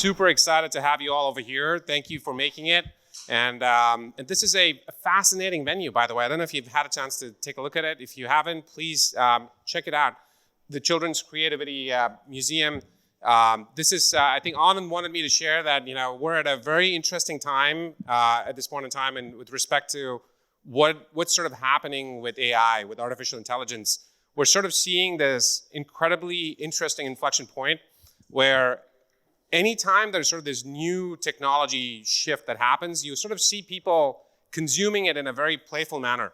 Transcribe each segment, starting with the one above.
super excited to have you all over here. Thank you for making it. And this is a fascinating venue, by the way. I don't know if you've had a chance to take a look at it. If you haven't, please check it out. The Children's Creativity Museum. This is, I think Anand wanted me to share that, we're at a very interesting time at this point in time, and with respect to what's sort of happening with AI, with artificial intelligence. We're sort of seeing this incredibly interesting inflection point where anytime there's sort of this new technology shift that happens, you sort of see people consuming it in a very playful manner.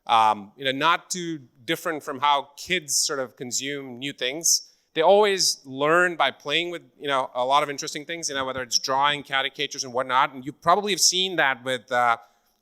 Not too different from how kids sort of consume new things. They always learn by playing with, a lot of interesting things, whether it's drawing, caricatures and whatnot. And you probably have seen that with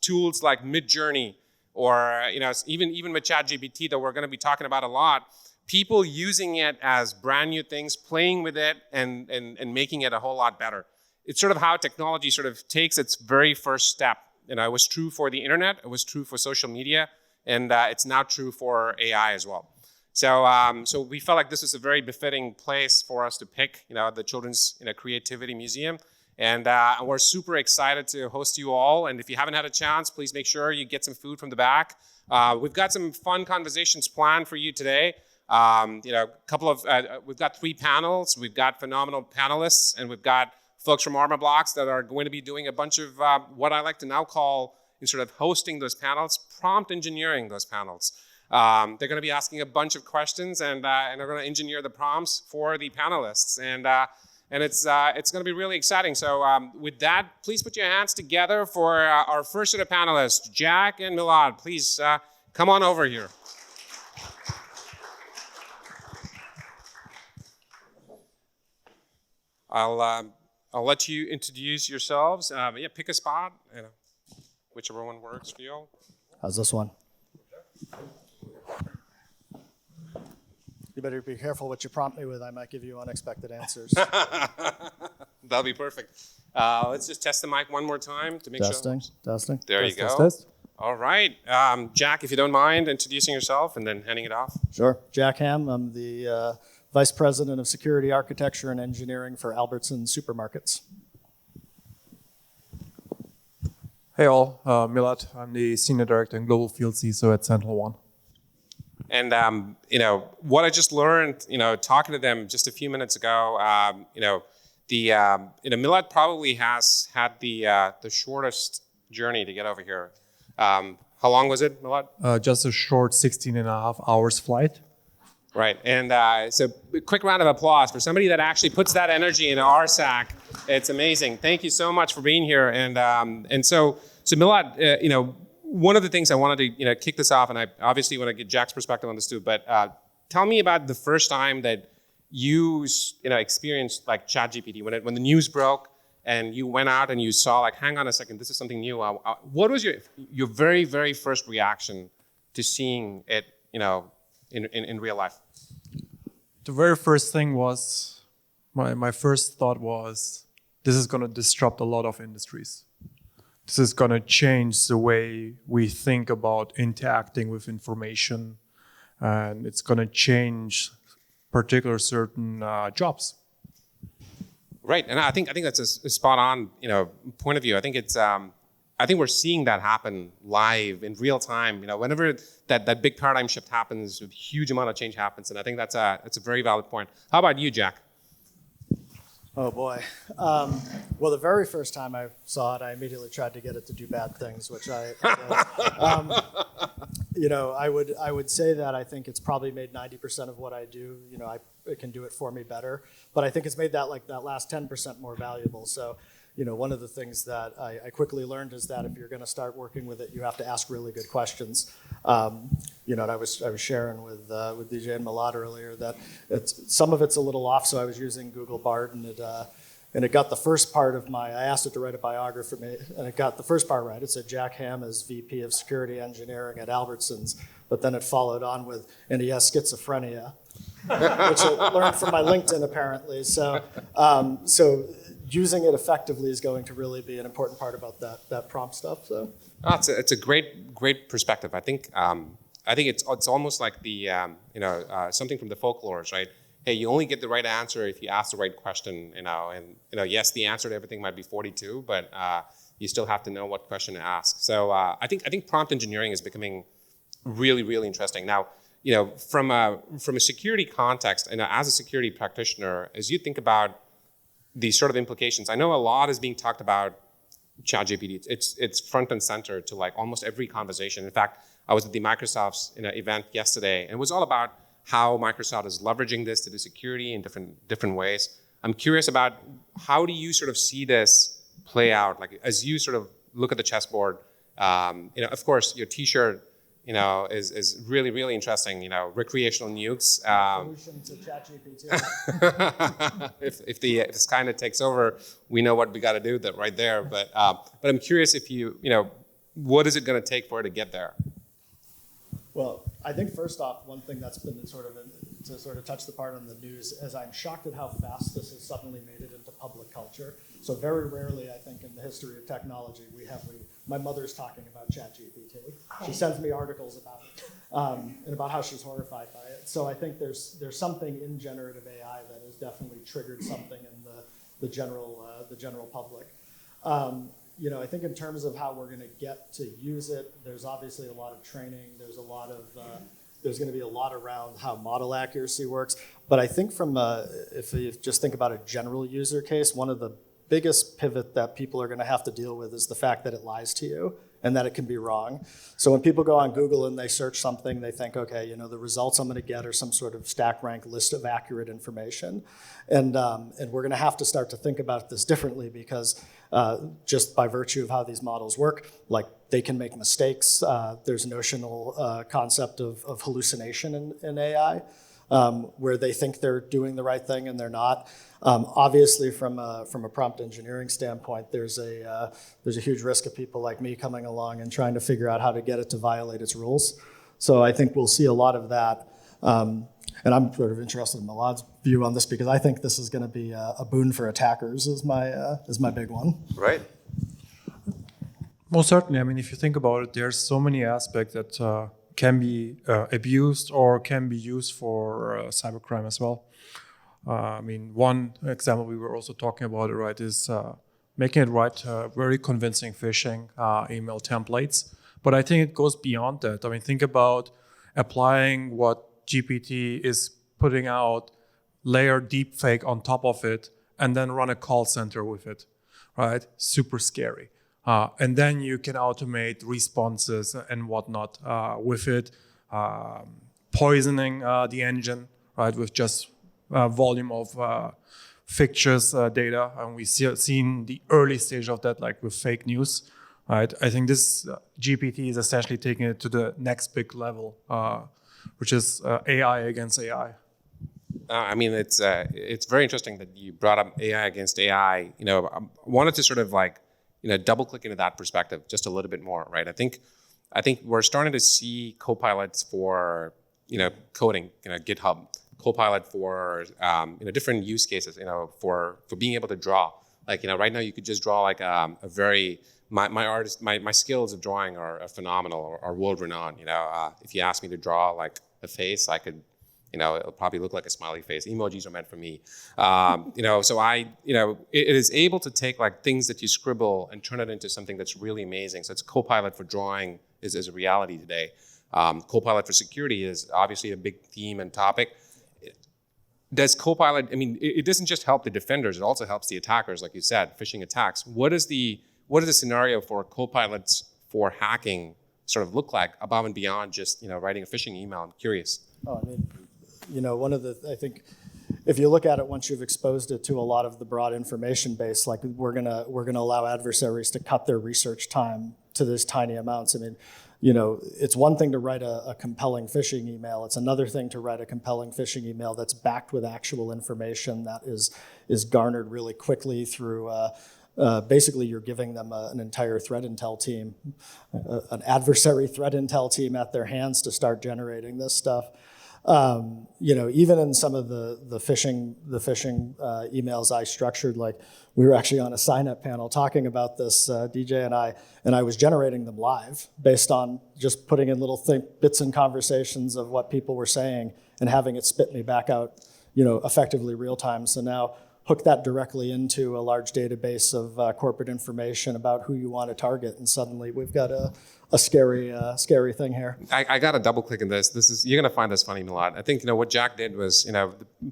tools like Midjourney or, even with ChatGPT that we're going to be talking about a lot. People using it as brand new things, playing with it and making it a whole lot better. It's sort of how technology sort of takes its very first step. It was true for the internet, it was true for social media, and it's now true for AI as well. So we felt like this is a very befitting place for us to pick, the Children's Creativity Museum. And we're super excited to host you all. And if you haven't had a chance, please make sure you get some food from the back. We've got some fun conversations planned for you today. We've got 3 panels. We've got phenomenal panelists, and we've got folks from Armorblox that are going to be doing a bunch of what I like to now call, instead of hosting those panels, prompt engineering those panels. They're going to be asking a bunch of questions, and they're going to engineer the prompts for the panelists, and it's going to be really exciting. So with that, please put your hands together for our first set of panelists, Jack and Milad. Please come on over here. I'll let you introduce yourselves. Pick a spot, whichever one works for you. How's this one? You better be careful what you prompt me with. I might give you unexpected answers. That'll be perfect. Let's just test the mic one more time to make sure. Testing. There you go. Test. All right. Jack, if you don't mind introducing yourself and then handing it off. Sure. Jack Hamm. I'm the Vice President of Security Architecture and Engineering for Albertsons Supermarkets. Hey all, Milad. I'm the Senior Director and Global Field CISO at SentinelOne. And, what I just learned, talking to them just a few minutes ago, Milad probably has had the shortest journey to get over here. How long was it, Milad? Just a short 16.5 hours flight. Right, and so a quick round of applause for somebody that actually puts that energy into RSAC. It's amazing. Thank you so much for being here. And so Milad, one of the things I wanted to kick this off, and I obviously want to get Jack's perspective on this too, but tell me about the first time that you experienced like ChatGPT, when the news broke and you went out and you saw like, hang on a second, this is something new. What was your very, very first reaction to seeing it, in real life? The very first thing was, my first thought was, this is going to disrupt a lot of industries. This is going to change the way we think about interacting with information, and it's going to change particular certain jobs. Right, and I think that's a spot on point of view. I think it's I think we're seeing that happen live in real time. Whenever that big paradigm shift happens, a huge amount of change happens, and I think that's a very valid point. How about you, Jack? Oh boy. Well, the very first time I saw it, I immediately tried to get it to do bad things, which I did. I would say that I think it's probably made 90% of what I do. It can do it for me better, but I think it's made that last 10% more valuable. So, one of the things that I quickly learned is that if you're going to start working with it, you have to ask really good questions. And I was sharing with DJ and Milad earlier that some of it's a little off. So I was using Google Bard, and it got the first part of I asked it to write a biography for me, and it got the first part right. It said Jack Hamm is VP of Security Engineering at Albertsons, but then it followed on with, and he has schizophrenia, which I learned from my LinkedIn apparently. So using it effectively is going to really be an important part about that prompt stuff. So it's a great perspective. I think it's almost like the something from the folklores, right? hey, you only get the right answer if you ask the right question, and yes, the answer to everything might be 42, but you still have to know what question to ask. So I think prompt engineering is becoming really, really interesting. Now, from a security context, and as a security practitioner, as you think about these sort of implications, I know a lot is being talked about ChatGPT. It's front and center to like almost every conversation. In fact, I was at the Microsoft's event yesterday, and it was all about how Microsoft is leveraging this to do security in different ways. I'm curious about how do you sort of see this play out, like as you sort of look at the chessboard. Of course, your T-shirt, is really, really interesting. Recreational nukes. Solution to ChatGPT. if this kind of takes over, we know what we got to do that right there. But I'm curious if what is it going to take for it to get there? Well, I think first off, one thing that's been to sort of touch the part on the news is I'm shocked at how fast this has suddenly made it into public culture. So very rarely, I think, in the history of technology, my mother's talking about ChatGPT. She sends me articles about it and about how she's horrified by it. So I think there's something in generative AI that has definitely triggered something in the general public. I think in terms of how we're going to get to use it, there's obviously a lot of training. There's going to be a lot around how model accuracy works. But I think if you just think about a general user case, one of the biggest pivot that people are going to have to deal with is the fact that it lies to you and that it can be wrong. So when people go on Google and they search something, they think, okay, the results I'm going to get are some sort of stack rank list of accurate information. And we're going to have to start to think about this differently because just by virtue of how these models work, like they can make mistakes. There's a notional concept of hallucination in AI. Where they think they're doing the right thing and they're not. Obviously, from a prompt engineering standpoint, there's a huge risk of people like me coming along and trying to figure out how to get it to violate its rules. So I think we'll see a lot of that. And I'm sort of interested in Milad's view on this because I think this is going to be a boon for attackers. Is my big one. Right. Most certainly. I mean, if you think about it, there's so many aspects that can be abused or can be used for cybercrime as well. One example we were also talking about, right, is making it write very convincing phishing email templates. But I think it goes beyond that. I mean, think about applying what GPT is putting out, layer deepfake on top of it, and then run a call center with it, right? Super scary. And then you can automate responses and whatnot with it, poisoning the engine, right, with just volume of fictitious data. And we've seen the early stage of that, like with fake news, right? I think this GPT is essentially taking it to the next big level, which is AI against AI. It's very interesting that you brought up AI against AI. I wanted to sort of double click into that perspective just a little bit more, right? I think we're starting to see copilots for coding, GitHub, copilot for different use cases, for being able to draw. Right now you could just draw my skills of drawing are phenomenal or world renowned. If you ask me to draw like a face, I could. It'll probably look like a smiley face. Emojis are meant for me. It is able to take like things that you scribble and turn it into something that's really amazing. So it's Copilot for drawing is a reality today. Copilot for security is obviously a big theme and topic. Does Copilot, it doesn't just help the defenders, it also helps the attackers, like you said, phishing attacks. What is the scenario for Copilots for hacking sort of look like above and beyond just, writing a phishing email? I'm curious. I think if you look at it, once you've exposed it to a lot of the broad information base, like we're gonna allow adversaries to cut their research time to these tiny amounts. It's one thing to write a compelling phishing email. It's another thing to write a compelling phishing email that's backed with actual information that is garnered really quickly through. Basically, you're giving them an entire threat intel team, an adversary threat intel team at their hands to start generating this stuff. Even in some of the phishing emails I structured, like we were actually on a sign-up panel talking about this, DJ and I was generating them live based on just putting in little bits and conversations of what people were saying and having it spit me back out, effectively real time. So now hook that directly into a large database of corporate information about who you want to target, and suddenly we've got a scary thing here. I got to double click in this. You're going to find this funny, Milad. I think what Jack did was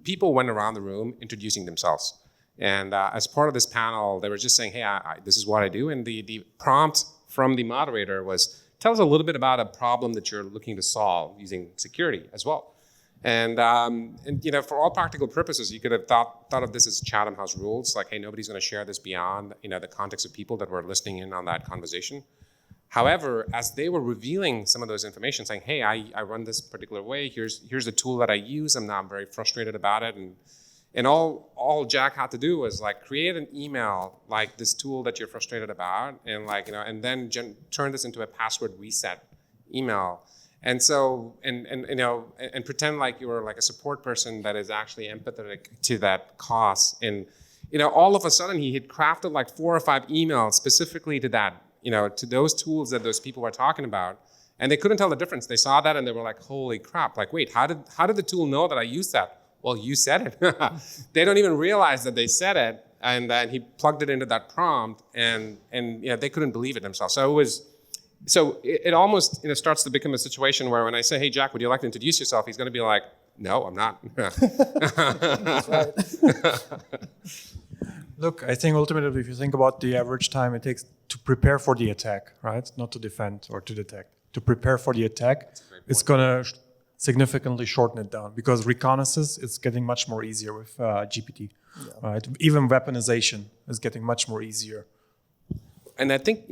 people went around the room introducing themselves, and as part of this panel, they were just saying, "Hey, this is what I do," and the prompt from the moderator was, "Tell us a little bit about a problem that you're looking to solve using security as well." And for all practical purposes, you could have thought of this as Chatham House rules, like, hey, nobody's going to share this beyond the context of people that were listening in on that conversation. However, as they were revealing some of those information, saying, hey, I run this particular way, here's the tool that I use, I'm very frustrated about it, and all Jack had to do was create an email like this tool that you're frustrated about, and and then turn this into a password reset email. And so, and pretend like you were a support person that is actually empathetic to that cause. And, all of a sudden he had crafted 4 or 5 emails specifically to that, to those tools that those people were talking about. And they couldn't tell the difference. They saw that and they were like, holy crap, wait, how did the tool know that I used that? Well, you said it. They don't even realize that they said it. And then he plugged it into that prompt, and they couldn't believe it themselves. So it almost starts to become a situation where when I say, hey, Jack, would you like to introduce yourself? He's going to be like, no, I'm not. That's right. Look, I think ultimately, if you think about the average time it takes to prepare for the attack, right? Not to defend or to detect. To prepare for the attack, it's going to significantly shorten it down, because reconnaissance is getting much more easier with GPT, right? Even weaponization is getting much more easier. And I think,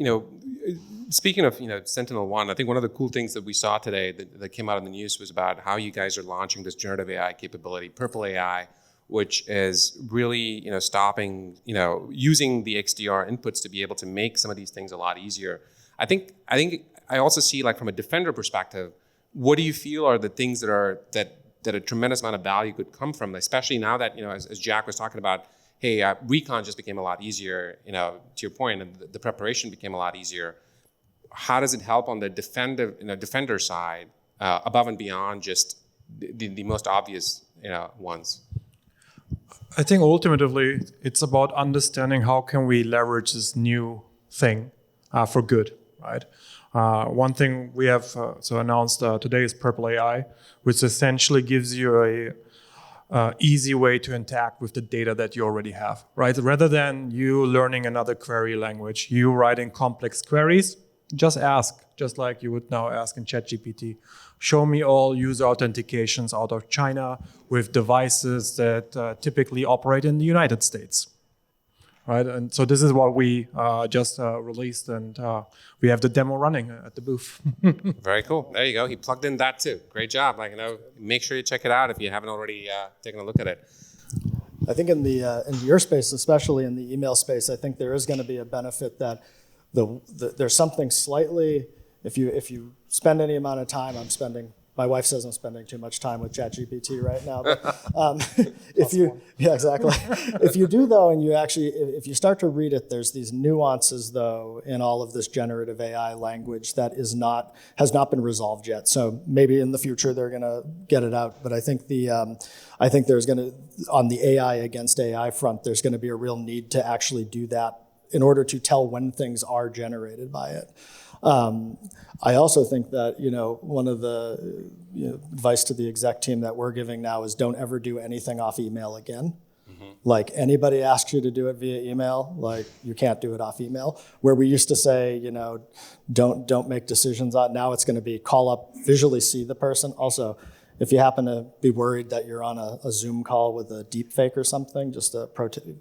speaking of, SentinelOne, I think one of the cool things that we saw today that came out in the news was about how you guys are launching this generative AI capability, Purple AI, which is really, stopping, using the XDR inputs to be able to make some of these things a lot easier. I think I also see, from a defender perspective, what do you feel are the things that a tremendous amount of value could come from, especially now that, as Jack was talking about, hey, recon just became a lot easier, to your point, and the preparation became a lot easier. How does it help on the defender side, above and beyond just the most obvious, ones? I think ultimately it's about understanding how can we leverage this new thing for good, right? One thing we have announced today is Purple AI, which essentially gives you a easy way to interact with the data that you already have, right? Rather than you learning another query language, you writing complex queries, just ask, just like you would now ask in ChatGPT. Show me all user authentications out of China with devices that typically operate in the United States, right? And so this is what we just released, and we have the demo running at the booth. Very cool. There you go. He plugged in that too. Great job. Make sure you check it out if you haven't already taken a look at it. I think in your space, especially in the email space, I think there is going to be a benefit that there's something slightly, if you spend any amount of time, my wife says I'm spending too much time with ChatGPT right now, but if you do though, and if you start to read it, there's these nuances though in all of this generative AI language that has not been resolved yet. So maybe in the future they're going to get it out, but I think there's going to, on the AI against AI front, there's going to be a real need to actually do that in order to tell when things are generated by it. I also think that, one of the advice to the exec team that we're giving now is don't ever do anything off email again. Mm-hmm. Anybody asks you to do it via email, you can't do it off email. Where we used to say, don't make decisions on, now it's going to be call up, visually see the person. Also, if you happen to be worried that you're on a Zoom call with a deep fake or something, just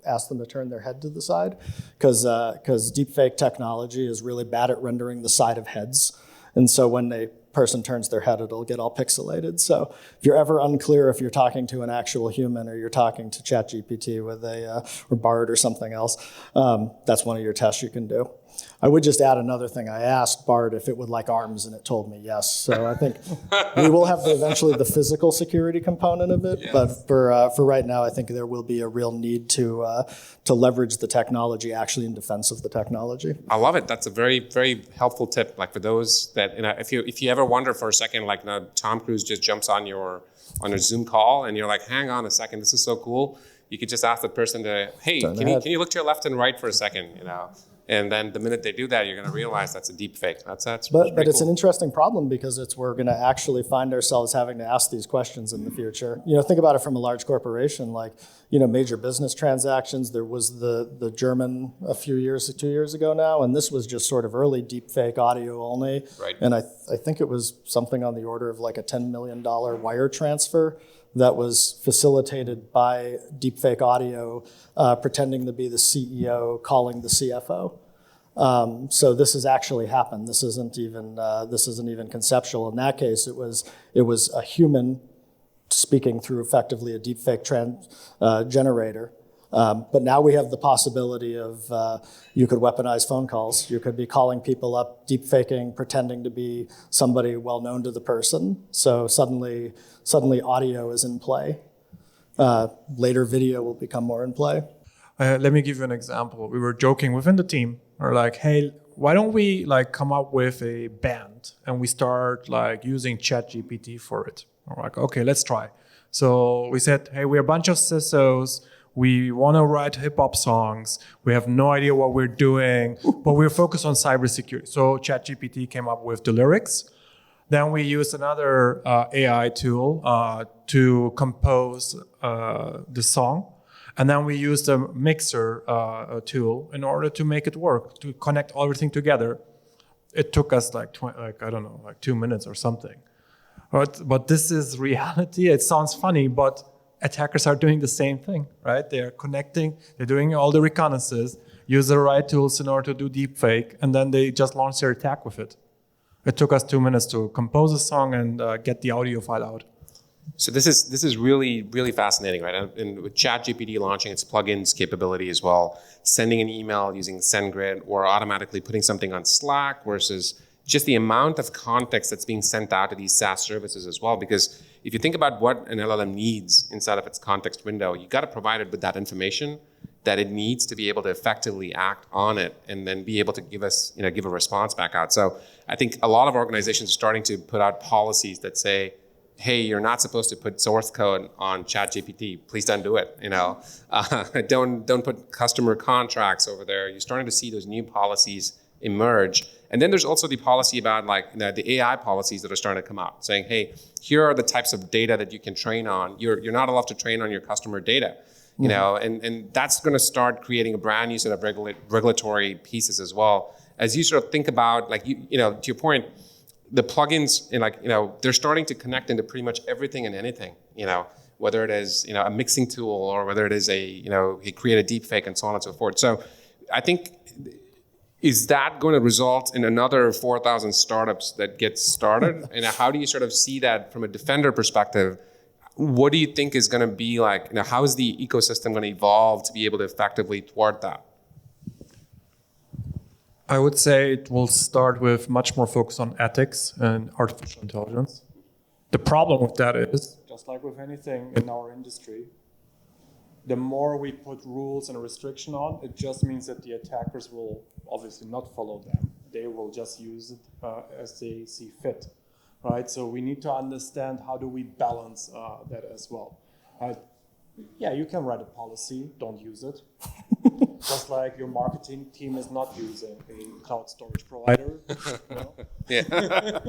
ask them to turn their head to the side, because deep fake technology is really bad at rendering the side of heads. And so when a person turns their head, it'll get all pixelated. So if you're ever unclear if you're talking to an actual human or you're talking to ChatGPT with or Bard or something else, that's one of your tests you can do. I would just add another thing. I asked Bard if it would like ARMS, and it told me yes. So I think we will have eventually the physical security component of it. Yeah. But for right now, I think there will be a real need to leverage the technology actually in defense of the technology. I love it. That's a very, very helpful tip. For those that, if you ever wonder for a second, Tom Cruise just jumps on your on a Zoom call and you're like, hang on a second, this is so cool. You could just ask that person to, hey, can you look to your left and right for a second, you know? And then the minute they do that, you're going to realize that's a deep fake. But it's cool. An interesting problem because we're going to actually find ourselves having to ask these questions in the future. You know, think about it from a large corporation, like, you know, major business transactions. There was the German 2 years ago now, and this was just sort of early deep fake audio only. Right. And I think it was something on the order of like a $10 million wire transfer that was facilitated by deepfake audio, pretending to be the CEO calling the CFO. So this has actually happened. This isn't even conceptual. In that case, it was a human speaking through effectively a deepfake generator. But now we have the possibility of you could weaponize phone calls. You could be calling people up, deepfaking, pretending to be somebody well known to the person. So suddenly audio is in play. Later, video will become more in play. Let me give you an example. We were joking within the team. We're like, hey, why don't we like come up with a band and we start like using ChatGPT for it? We're like, okay, let's try. So we said, hey, we're a bunch of CISOs. We want to write hip hop songs. We have no idea what we're doing, but we're focused on cybersecurity. So ChatGPT came up with the lyrics. Then we used another AI tool to compose the song. And then we used a mixer tool in order to make it work, to connect everything together. It took us like 2 minutes or something. But this is reality. It sounds funny, but attackers are doing the same thing, right? They're connecting, they're doing all the reconnaissance, use the right tools in order to do deepfake, and then they just launch their attack with it. It took us 2 minutes to compose a song and get the audio file out. So this is really, really fascinating, right? And with ChatGPT launching its plugins capability as well, sending an email using SendGrid or automatically putting something on Slack versus just the amount of context that's being sent out to these SaaS services as well. Because if you think about what an LLM needs inside of its context window, you got to provide it with that information that it needs to be able to effectively act on it and then be able to give a response back out. So I think a lot of organizations are starting to put out policies that say, hey, you're not supposed to put source code on ChatGPT. Please don't do it. Don't put customer contracts over there. You're starting to see those new policies emerge. And then there's also the policy about the AI policies that are starting to come out, saying, hey, here are the types of data that you can train on. You're not allowed to train on your customer data. And that's going to start creating a brand new set of regulatory pieces as well. As you sort of think about, to your point, the plugins, they're starting to connect into pretty much everything and anything, whether it is, a mixing tool or whether it is create a deep fake and so on and so forth. So I think, is that going to result in another 4,000 startups that get started? And how do you sort of see that from a defender perspective? What do you think is going to be like, how is the ecosystem going to evolve to be able to effectively thwart that? I would say it will start with much more focus on ethics and artificial intelligence. The problem with that is, just like with anything in our industry, the more we put rules and restriction on, it just means that the attackers will obviously not follow them. They will just use it as they see fit, right? So we need to understand how do we balance that as well. Yeah, you can write a policy, don't use it. Just like your marketing team is not using a cloud storage provider. Yeah.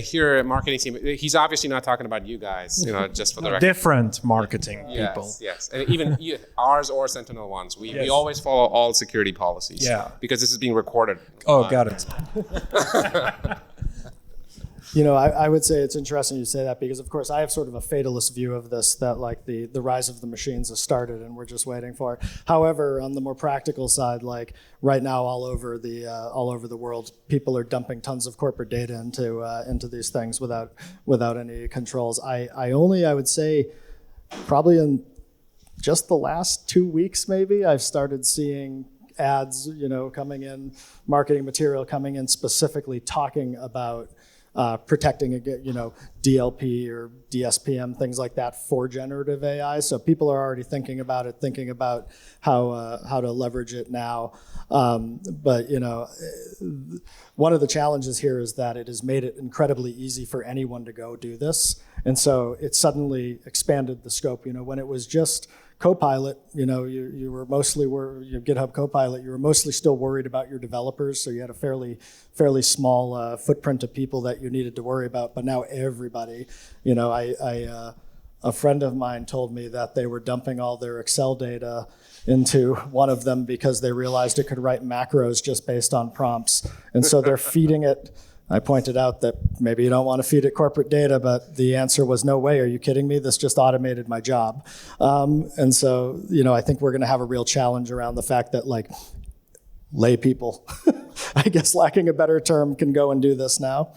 Here, marketing team, he's obviously not talking about you guys, just for the record. Different marketing people. Yes. And even ours or SentinelOne's, we always follow all security policies. Yeah. Because this is being recorded. Oh, got it. I would say it's interesting you say that because, of course, I have sort of a fatalist view of this, that like the rise of the machines has started and we're just waiting for it. However, on the more practical side, like right now all over the world, people are dumping tons of corporate data into these things without any controls. I would say probably in just the last 2 weeks maybe, I've started seeing ads, coming in, marketing material coming in specifically talking about protecting, DLP or DSPM, things like that for generative AI. So people are already thinking about how to leverage it now. But one of the challenges here is that it has made it incredibly easy for anyone to go do this. And so it suddenly expanded the scope. When it was just Copilot, you were mostly your GitHub Copilot. You were mostly still worried about your developers, so you had a fairly small footprint of people that you needed to worry about. But now everybody, a friend of mine told me that they were dumping all their Excel data into one of them because they realized it could write macros just based on prompts, and so they're feeding it. I pointed out that maybe you don't want to feed it corporate data, but the answer was, no way, are you kidding me? This just automated my job. And so, I think we're going to have a real challenge around the fact that lay people, I guess lacking a better term, can go and do this now.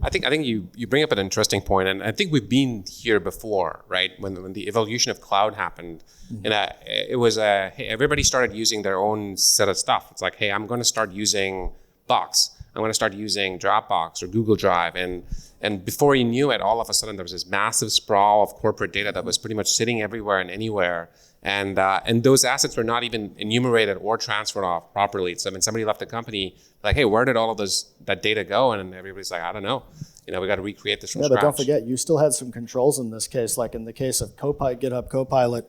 I think you bring up an interesting point, and I think we've been here before, right? When the evolution of cloud happened, and it was hey, everybody started using their own set of stuff. It's like, hey, I'm going to start using Box. I'm going to start using Dropbox or Google Drive. And before you knew it, all of a sudden there was this massive sprawl of corporate data that was pretty much sitting everywhere and anywhere. And those assets were not even enumerated or transferred off properly. So when somebody left the company, like, hey, where did all of that data go? And everybody's like, I don't know. We got to recreate this from scratch. But don't forget, you still had some controls in this case. Like in the case of GitHub Copilot,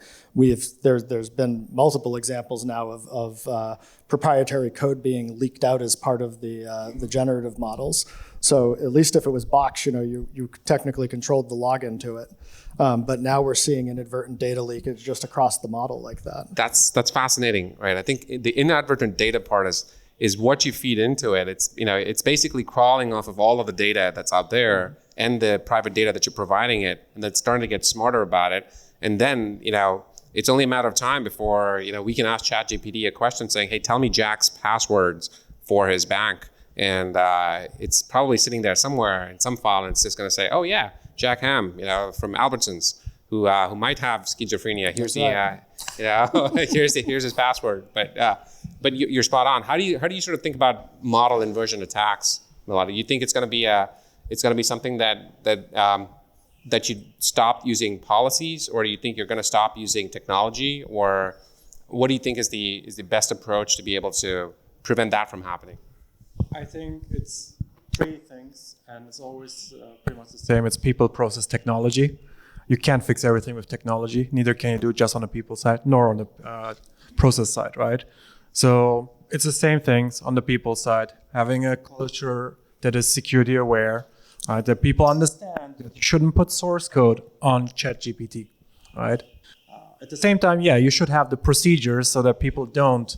there's been multiple examples now of proprietary code being leaked out as part of the generative models. So at least if it was Box, you technically controlled the login to it. But now we're seeing inadvertent data leakage just across the model like that. That's fascinating, right? I think the inadvertent data part is what you feed into it. It's basically crawling off of all of the data that's out there and the private data that you're providing it, and that's starting to get smarter about it. And then, it's only a matter of time before, we can ask ChatGPT a question saying, hey, tell me Jack's passwords for his bank. And it's probably sitting there somewhere in some file, and it's just going to say, oh yeah, Jack Hamm, from Albertsons, who might have schizophrenia. Here's here's his password. But you're spot on. How do you sort of think about model inversion attacks, Milad? Do you think it's going to be something that you stop using policies, or do you think you're going to stop using technology, or what do you think is the best approach to be able to prevent that from happening? I think it's three things, and it's always pretty much the same. It's people, process, technology. You can't fix everything with technology. Neither can you do it just on the people side, nor on the process side, right? So it's the same things on the people side. Having a culture that is security aware, that people understand that you shouldn't put source code on ChatGPT, right? At the same time, you should have the procedures so that people don't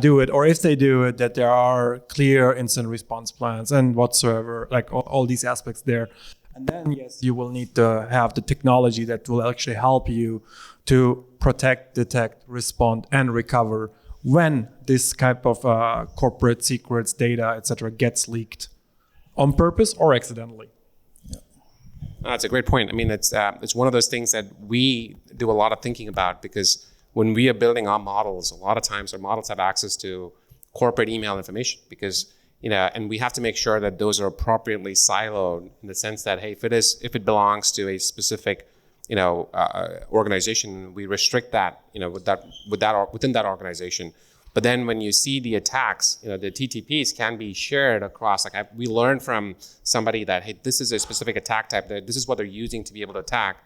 do it, or if they do it, that there are clear incident response plans and whatsoever, like all these aspects there. And then, yes, you will need to have the technology that will actually help you to protect, detect, respond, and recover when this type of corporate secrets, data, etc., gets leaked on purpose or accidentally. That's a great point. I mean, it's one of those things that we do a lot of thinking about, because when we are building our models, a lot of times our models have access to corporate email information, because and we have to make sure that those are appropriately siloed in the sense that, hey, if it belongs to a specific organization, we restrict that within that organization. But then when you see the attacks, the TTPs can be shared across. We learned from somebody that, hey, this is a specific attack type, that this is what they're using to be able to attack.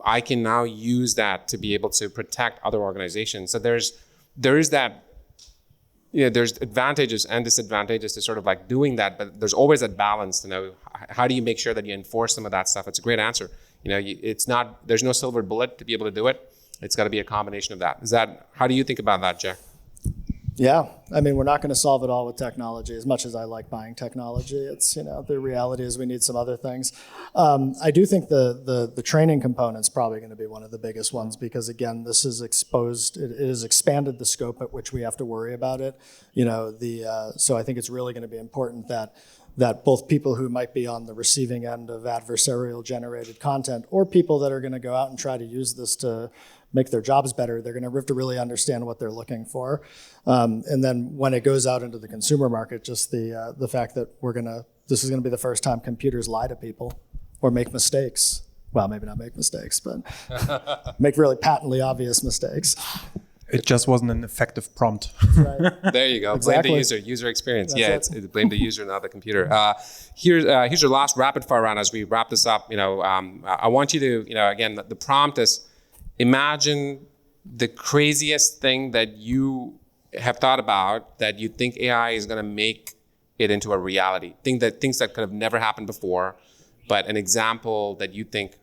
I can now use that to be able to protect other organizations. So there is that. There's advantages and disadvantages to sort of doing that, but there's always that balance to know how do you make sure that you enforce some of that stuff. It's a great answer. There's no silver bullet to be able to do it. It's got to be a combination of that. How do you think about that, Jack? Yeah, I mean, we're not going to solve it all with technology. As much as I like buying technology, it's the reality is we need some other things. I do think the training component's probably going to be one of the biggest ones, because again, this is exposed. It has expanded the scope at which we have to worry about it. So I think it's really going to be important that both people who might be on the receiving end of adversarial generated content, or people that are going to go out and try to use this to make their jobs better, they're going to have to really understand what they're looking for. And then when it goes out into the consumer market, just the fact that this is going to be the first time computers lie to people or make mistakes. Well, maybe not make mistakes, but make really patently obvious mistakes. It just wasn't an effective prompt. Right. There you go. Exactly. Blame the user experience. That's It's blame the user, not the computer. Here's your last rapid fire round as we wrap this up. I want you to, again, the prompt is imagine the craziest thing that you have thought about that you think AI is going to make it into a reality. Things that could have never happened before, but an example that you think,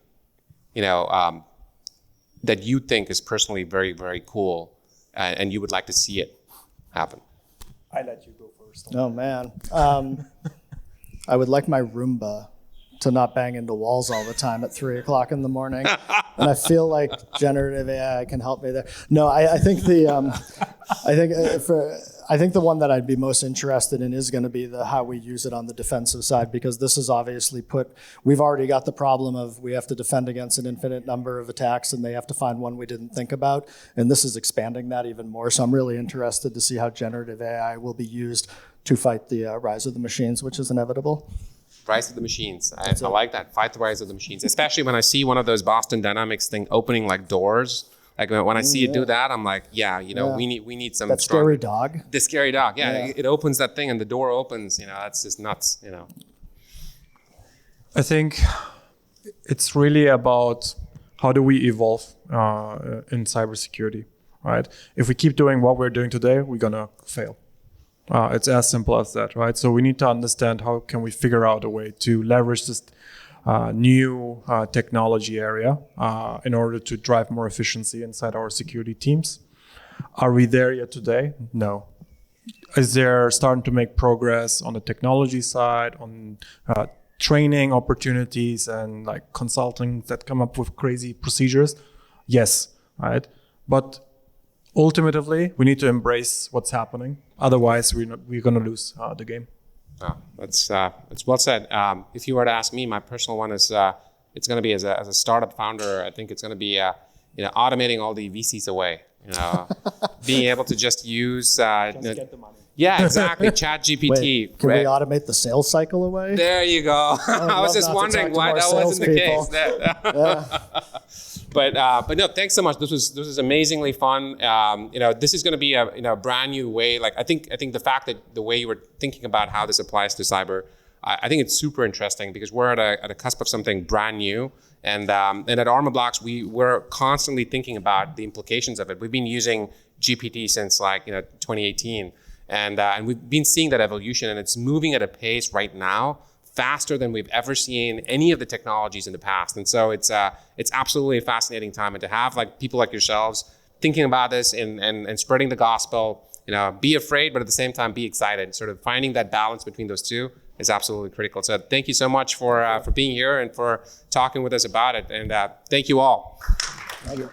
that you think is personally very, very cool, and you would like to see it happen. I let you go first. Oh man, I would like my Roomba to not bang into walls all the time at 3 o'clock in the morning, and I feel like generative AI can help me there. No, I think I think the one that I'd be most interested in is going to be how we use it on the defensive side, because this is obviously we've already got the problem of we have to defend against an infinite number of attacks and they have to find one we didn't think about. And this is expanding that even more. So I'm really interested to see how generative AI will be used to fight the rise of the machines, which is inevitable. Rise of the machines. I like that. Fight the rise of the machines. Especially when I see one of those Boston Dynamics thing opening like doors. Like when I see it do that, I'm like, we need some that strong, scary dog. The scary dog. Yeah. It opens that thing and the door opens. That's just nuts. I think it's really about how do we evolve in cybersecurity, right? If we keep doing what we're doing today, we're gonna fail. It's as simple as that, right? So we need to understand how can we figure out a way to leverage this new technology area in order to drive more efficiency inside our security teams. Are we there yet today? No. Is there starting to make progress on the technology side, on training opportunities and like consulting that come up with crazy procedures? Yes, right? But ultimately, we need to embrace what's happening. Otherwise, we're going to lose the game. Oh, that's well said. If you were to ask me, my personal one is it's going to be as a startup founder. I think it's going to be automating all the VCs away. Being able to just use get the money. Yeah, exactly. Chat GPT. Can we automate the sales cycle away? There you go. I was just wondering why that wasn't the case. But no, thanks so much. This was amazingly fun. This is going to be a brand new way. Like I think the fact that the way you were thinking about how this applies to cyber, I think it's super interesting because we're at a cusp of something brand new. And at Armorblox, we're constantly thinking about the implications of it. We've been using GPT since 2018, and we've been seeing that evolution, and it's moving at a pace right now faster than we've ever seen any of the technologies in the past. And so it's absolutely a fascinating time, and to have people like yourselves thinking about this and spreading the gospel. Be afraid, but at the same time be excited. Sort of finding that balance between those two is absolutely critical. So thank you so much for being here and for talking with us about it. And thank you all. Thank you.